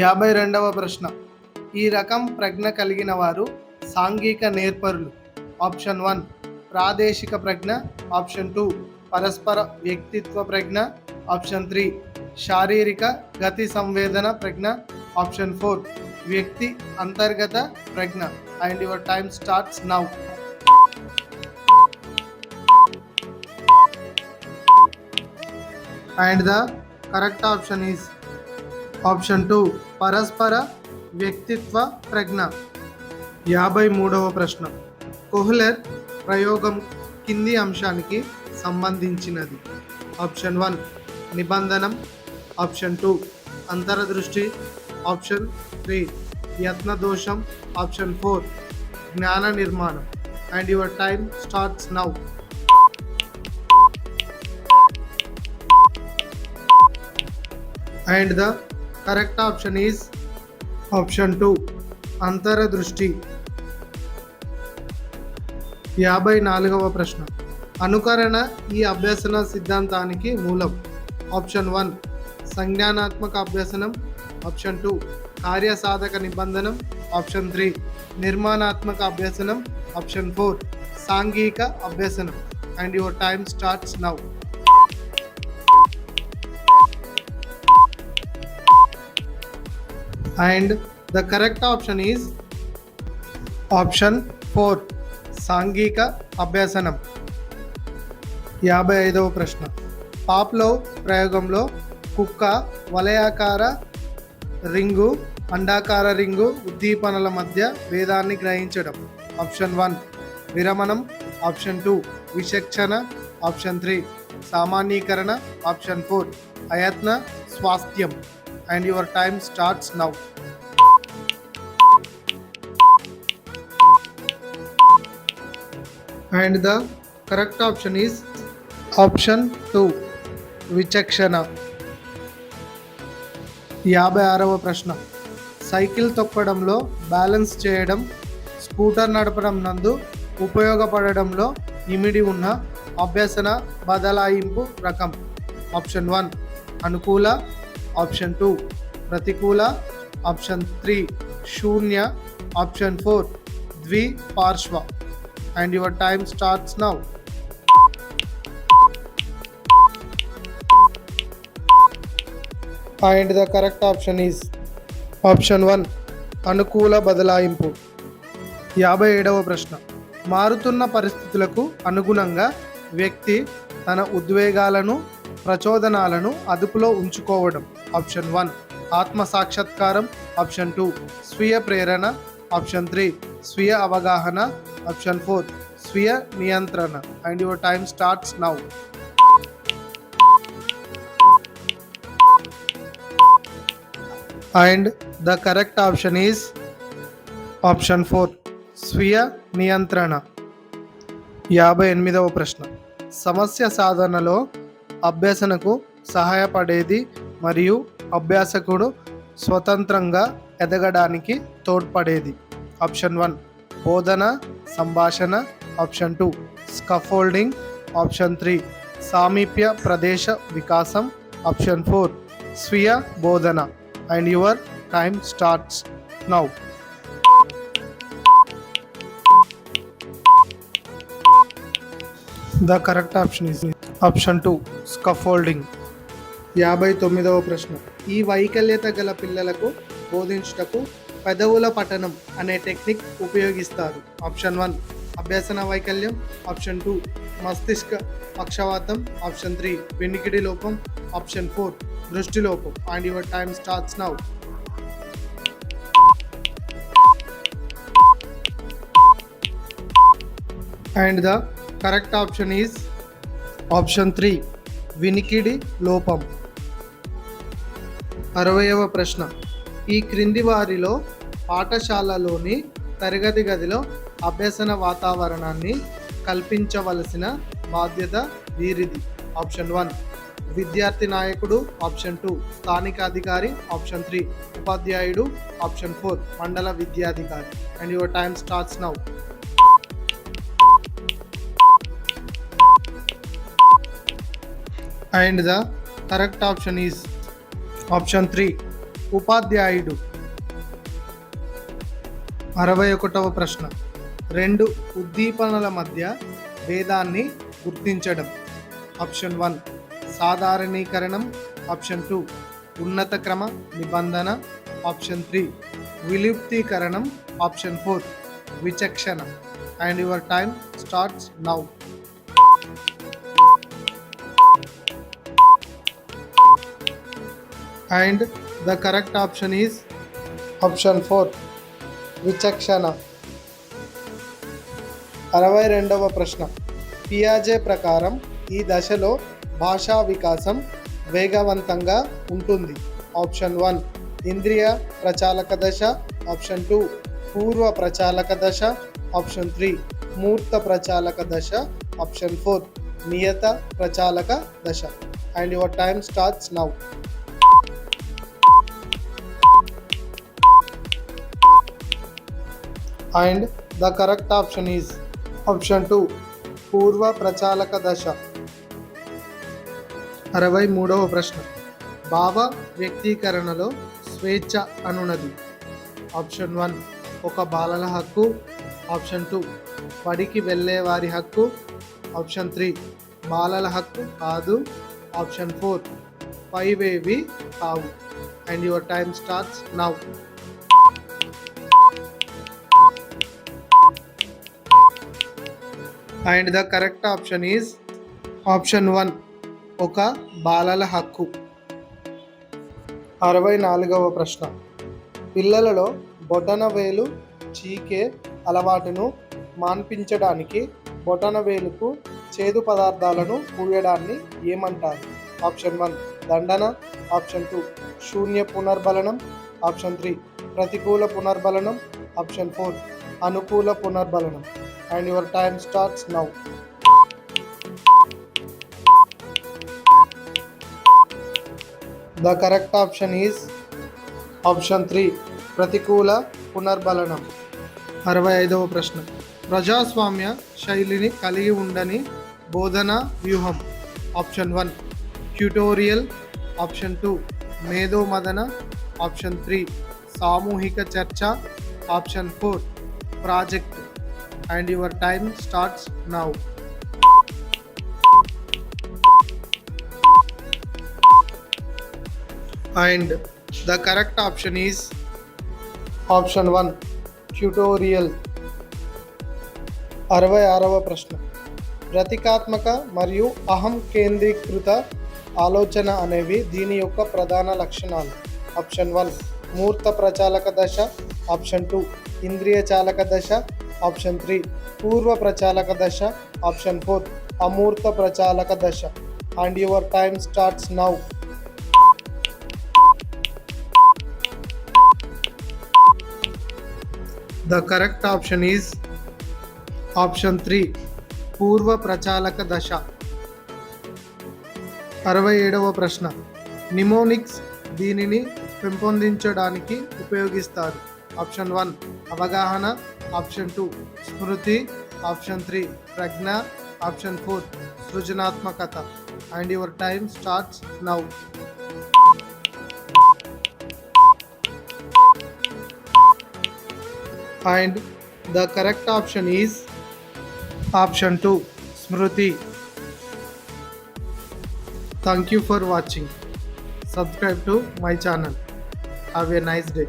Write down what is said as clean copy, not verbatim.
52వ ప్రశ్న. ఈ రకం ప్రజ్ఞ కలిగిన వారు సాంఘిక నేర్పరులు. ఆప్షన్ 1 ప్రాదేశిక ప్రజ్ఞ, ఆప్షన్ 2 పరస్పర వ్యక్తిత్వ ప్రజ్ఞ, ఆప్షన్ 3 శారీరక గతి సంవేదన ప్రజ్ఞ, ఆప్షన్ 4 వ్యక్తి అంతర్గత ప్రజ్ఞ. And your time starts now. And the correct option is option 2 పరస్పర వ్యక్తిత్వ ప్రజ్ఞ. 53వ ప్రశ్న. కోహ్లర్ ప్రయోగం కింది అంశానికి సంబంధించినది. ఆప్షన్ 1 నిబంధనం, ఆప్షన్ 2 అంతరదృష్టి, ఆప్షన్ 3 యత్నదోషం, ఆప్షన్ 4 జ్ఞాన నిర్మాణం. And your time starts now. And the correct option is option 2 అంతరదృష్టి. 54వ ప్రశ్న. అనుకరణ ఈ అభ్యసన సిద్ధాంతానికి మూలం. ఆప్షన్ 1 సంజ్ఞానాత్మక అభ్యసనం, ఆప్షన్ 2 కార్యసాధక నిబంధనం, ఆప్షన్ 3 నిర్మాణాత్మక అభ్యసనం, ఆప్షన్ 4 సాంఘిక అభ్యసనం. And your time starts now. And the correct option is option 4 సాంఘిక అభ్యసనం. 55వ ప్రశ్న. పాప్లోవ్ ప్రయోగంలో కుక్క వలయాకార రింగు, అండాకార రింగు ఉద్దీపనల మధ్య భేదాన్ని గ్రహించడం. ఆప్షన్ 1 విరమణం, ఆప్షన్ 2 విచక్షణ, ఆప్షన్ 3 సామాన్యీకరణ, ఆప్షన్ 4 అయత్న స్వాస్థ్యం. And your time starts now. And the correct option is option 2 విచక్షణ. 56వ ప్రశ్న. సైకిల్ తొక్కడంలో బ్యాలెన్స్ చేయడం, స్కూటర్ నడపడం నందు ఉపయోగపడడంలో ఇమిడి ఉన్న అభ్యసన బదలాయింపు రకం. ఆప్షన్ 1 అనుకూల, ఆప్షన్ 2 ప్రతికూల, ఆప్షన్ 3 శూన్య, ఆప్షన్ 4 ద్విపార్శ్వ. And your time starts now. And the correct option is option 1 అనుకూల బదలాయింపు. 57వ ప్రశ్న. మారుతున్న పరిస్థితులకు అనుగుణంగా వ్యక్తి తన ఉద్వేగాలను, ప్రచోదనాలను అదుపులో ఉంచుకోవడం. ఆప్షన్ 1 ఆత్మ సాక్షాత్కారం, ఆప్షన్ 2 స్వీయ ప్రేరణ, ఆప్షన్ 3 స్వీయ అవగాహన, ఆప్షన్ 4 స్వీయ నియంత్రణ. And your time starts now. And the correct option is option 4 స్వీయ నియంత్రణ. 58వ ప్రశ్న. సమస్య సాధనలో అభ్యసనకు సహాయపడేది మరియు అభ్యాసకుడు స్వతంత్రంగా ఎదగడానికి తోడ్పడేది. ఆప్షన్ 1 బోధన సంభాషణ, ఆప్షన్ 2 స్కఫోల్డింగ్, ఆప్షన్ 3 సామీప్య ప్రదేశ వికాసం, ఆప్షన్ 4 స్వీయ బోధన. And your time starts now. The correct option is option 2 scaffolding. 59వ ప్రశ్న. ఈ వైకల్యత గల పిల్లలకు బోధించుటకు పెదవుల పఠనం అనే టెక్నిక్ ఉపయోగిస్తారు. ఆప్షన్ 1 అభ్యసన వైకల్యం, ఆప్షన్ 2 మస్తిష్క పక్షవాతం, ఆప్షన్ 3 వినికిడి లోపం, ఆప్షన్ 4 దృష్టి లోపం. And your time starts now. And the correct option is option 3 వినికిడి లోపం. 60వ ప్రశ్న. ఈ క్రింది వారిలో పాఠశాలలోని తరగతి గదిలో అభ్యసన వాతావరణాన్ని కల్పించవలసిన బాధ్యత వీరిది. ఆప్షన్ 1 విద్యార్థి నాయకుడు, ఆప్షన్ 2 స్థానిక అధికారి, ఆప్షన్ 3 ఉపాధ్యాయుడు, ఆప్షన్ 4 మండల విద్యాధికారి. And your time starts now. And the correct option is option 3 ఉపాధ్యాయుడు. 61వ ప్రశ్న. రెండు ఉద్దీపనల మధ్య భేదాన్ని గుర్తించడం. ఆప్షన్ 1 సాధారణీకరణం, ఆప్షన్ 2 ఉన్నత క్రమ నిబంధన, ఆప్షన్ 3 విలుప్తీకరణం, ఆప్షన్ 4 విచక్షణ. And your time starts now. And the correct option is option 4 విచక్షణ. 62వ ప్రశ్న. పియాజే ప్రకారం ఈ దశలో భాషా వికాసం వేగవంతంగా ఉంటుంది. ఆప్షన్ 1 ఇంద్రియ ప్రచాలక దశ, ఆప్షన్ 2 పూర్వ ప్రచాలక దశ, ఆప్షన్ 3 మూర్త ప్రచాలక దశ, ఆప్షన్ 4 నియత ప్రచాలక దశ. And your time starts now. And the correct option is option 2 పూర్వ ప్రచాలక దశ. 63వ ప్రశ్న. భావ వ్యక్తీకరణలో స్వేచ్ఛ అనునది. ఆప్షన్ 1 ఒక బాలల హక్కు, ఆప్షన్ 2 బడికి వెళ్ళే వారి హక్కు, ఆప్షన్ 3 బాలల హక్కు కాదు, ఆప్షన్ 4 పైవేవి కావు. And your time starts now. And the correct option is option 1 ఒక బాలల హక్కు. 64వ ప్రశ్న. పిల్లలలో బొటనవేలు చీకే అలవాటును మాన్పించడానికి బొటనవేలుకు చేదు పదార్థాలను పూయడాన్ని ఏమంటారు? ఆప్షన్ 1 దండన, ఆప్షన్ 2 శూన్య పునర్బలనం, ఆప్షన్ 3 ప్రతికూల పునర్బలనం, ఆప్షన్ 4 అనుకూల పునర్బలనం. And your time starts now. The correct option is option 3 ప్రతికూల పునర్బలనం. 65వ ప్రశ్న. ప్రజాస్వామ్య శైలిని కలిగి ఉండని బోధనా వ్యూహం. ఆప్షన్ 1 ట్యుటోరియల్, ఆప్షన్ 2 మేధో మదన, ఆప్షన్ 3 సామూహిక చర్చ, option 4 project. And your time starts now. And the correct option is option 1 tutorial. 66వ ప్రశ్న. ప్రతీకాత్మక మరియు అహం కేంద్రీకృత ఆలోచన అనేవి దీని యొక్క ప్రధాన లక్షణాలు. ఆప్షన్ 1 మూర్త ప్రచాలక దశ, ఆప్షన్ 2 ఇంద్రియ చాలక దశ, ఆప్షన్ 3 పూర్వ ప్రచాలక దశ, ఆప్షన్ 4 అమూర్త ప్రచాలక దశ. And your time starts now. The correct option is option 3 పూర్వ ప్రచాలక దశ. 67వ ప్రశ్న. నిమోనిక్స్ దీనిని పెంపొందించడానికి ఉపయోగిస్తారు. ఆప్షన్ 1 అవగాహన, ఆప్షన్ 2 స్మృతి, ఆప్షన్ 3 ప్రజ్ఞ, ఆప్షన్ 4 సృజనాత్మకత. And your time starts now. And the correct option is option 2 Smriti. Thank you for watching. Subscribe to my channel. Have a nice day.